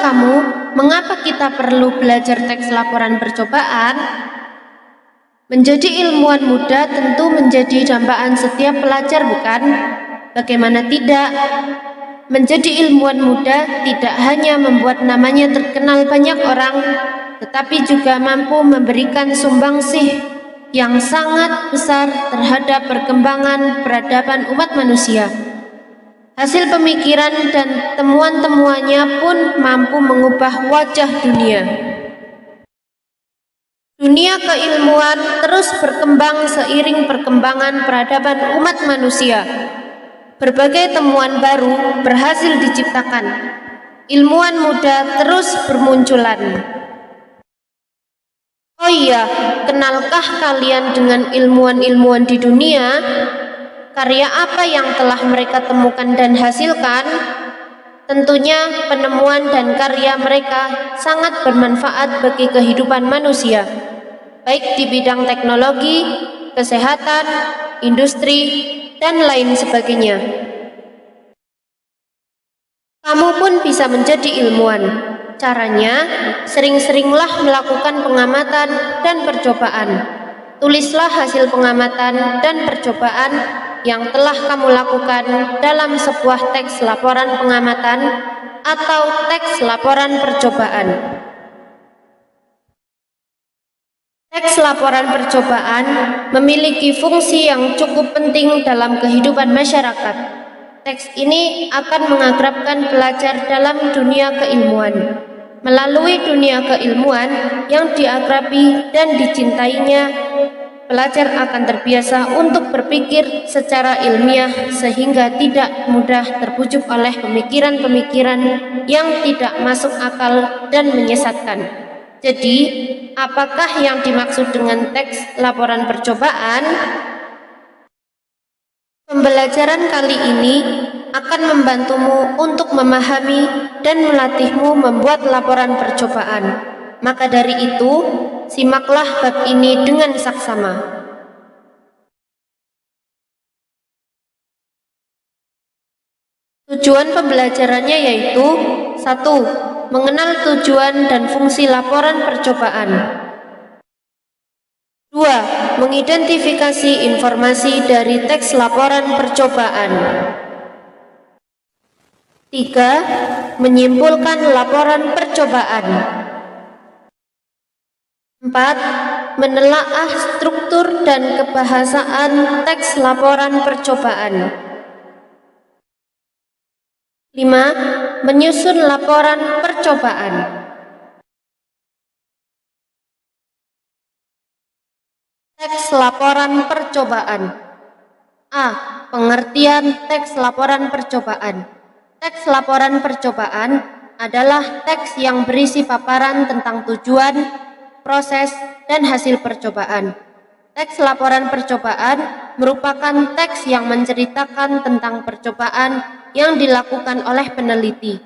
kamu, mengapa kita perlu belajar teks laporan percobaan? Menjadi ilmuwan muda tentu menjadi dambaan setiap pelajar, bukan? Bagaimana tidak? Menjadi ilmuwan muda tidak hanya membuat namanya terkenal banyak orang, tetapi juga mampu memberikan sumbangsih yang sangat besar terhadap perkembangan peradaban umat manusia. Hasil pemikiran dan temuan-temuannya pun mampu mengubah wajah dunia. Dunia keilmuan terus berkembang seiring perkembangan peradaban umat manusia. Berbagai temuan baru berhasil diciptakan. Ilmuwan muda terus bermunculan. Oh iya, kenalkah kalian dengan ilmuwan-ilmuwan di dunia? Karya apa yang telah mereka temukan dan hasilkan? Tentunya penemuan dan karya mereka sangat bermanfaat bagi kehidupan manusia, baik di bidang teknologi, kesehatan, industri, dan lain sebagainya. Kamu pun bisa menjadi ilmuwan. Caranya, sering-seringlah melakukan pengamatan dan percobaan. Tulislah hasil pengamatan dan percobaan yang telah kamu lakukan dalam sebuah teks laporan pengamatan atau teks laporan percobaan. Teks laporan percobaan memiliki fungsi yang cukup penting dalam kehidupan masyarakat. Teks ini akan mengakrabkan pelajar dalam dunia keilmuan. Melalui dunia keilmuan yang diakrabi dan dicintainya, pelajar akan terbiasa untuk berpikir secara ilmiah sehingga tidak mudah terbujuk oleh pemikiran-pemikiran yang tidak masuk akal dan menyesatkan. Jadi, apakah yang dimaksud dengan teks laporan percobaan? Pembelajaran kali ini akan membantumu untuk memahami dan melatihmu membuat laporan percobaan. Maka dari itu, simaklah bab ini dengan saksama. Tujuan pembelajarannya yaitu 1. Mengenal tujuan dan fungsi laporan percobaan. 2. Mengidentifikasi informasi dari teks laporan percobaan. 3. Menyimpulkan laporan percobaan. 4. Menelaah struktur dan kebahasaan teks laporan percobaan. 5. Menyusun laporan percobaan. Teks laporan percobaan. A. Pengertian teks laporan percobaan. Teks laporan percobaan adalah teks yang berisi paparan tentang tujuan, proses, dan hasil percobaan. Teks laporan percobaan merupakan teks yang menceritakan tentang percobaan yang dilakukan oleh peneliti.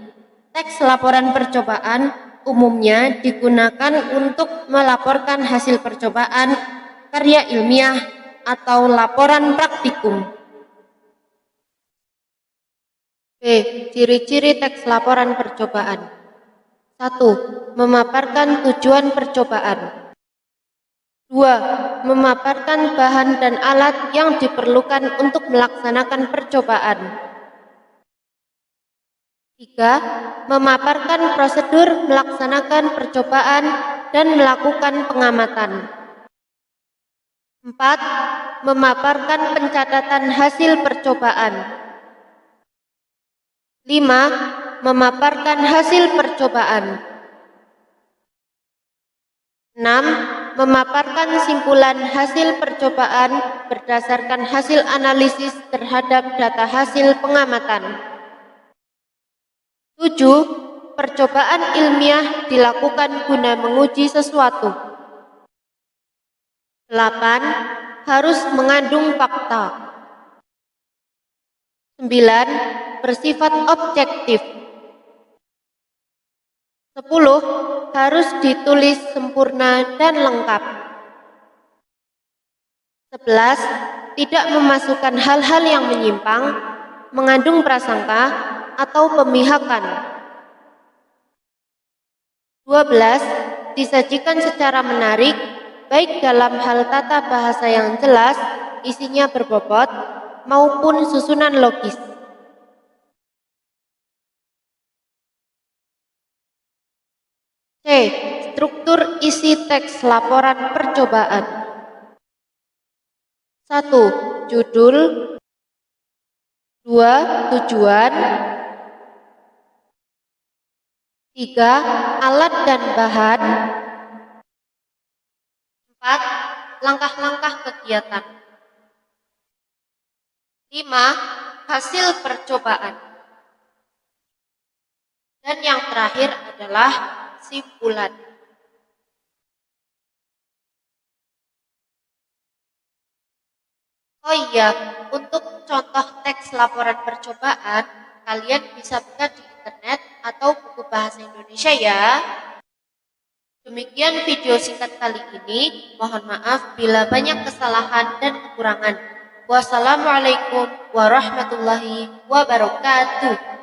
Teks laporan percobaan umumnya digunakan untuk melaporkan hasil percobaan, karya ilmiah, atau laporan praktikum. B. Ciri-ciri teks laporan percobaan. 1. Memaparkan tujuan percobaan. 2. Memaparkan bahan dan alat yang diperlukan untuk melaksanakan percobaan. 3. Memaparkan prosedur melaksanakan percobaan dan melakukan pengamatan. 4. Memaparkan pencatatan hasil percobaan. 5. Memaparkan hasil percobaan. 6. Memaparkan simpulan hasil percobaan berdasarkan hasil analisis terhadap data hasil pengamatan. 7. Percobaan ilmiah dilakukan guna menguji sesuatu. 8. Harus mengandung fakta. 9. Bersifat objektif. 10. Harus ditulis sempurna dan lengkap. 11. Tidak memasukkan hal-hal yang menyimpang, mengandung prasangka, atau pemihakan. 12. Disajikan secara menarik, baik dalam hal tata bahasa yang jelas, isinya berbobot, maupun susunan logis. C. Struktur isi teks laporan percobaan. 1. Judul. 2. Tujuan. 3. Alat dan bahan. 4. Langkah-langkah kegiatan. 5. Hasil percobaan. Dan yang terakhir adalah simpulan. Oh iya, untuk contoh teks laporan percobaan, kalian bisa buka di internet atau buku bahasa Indonesia ya. Demikian video singkat kali ini. Mohon maaf bila banyak kesalahan dan kekurangan. Wassalamualaikum warahmatullahi wabarakatuh.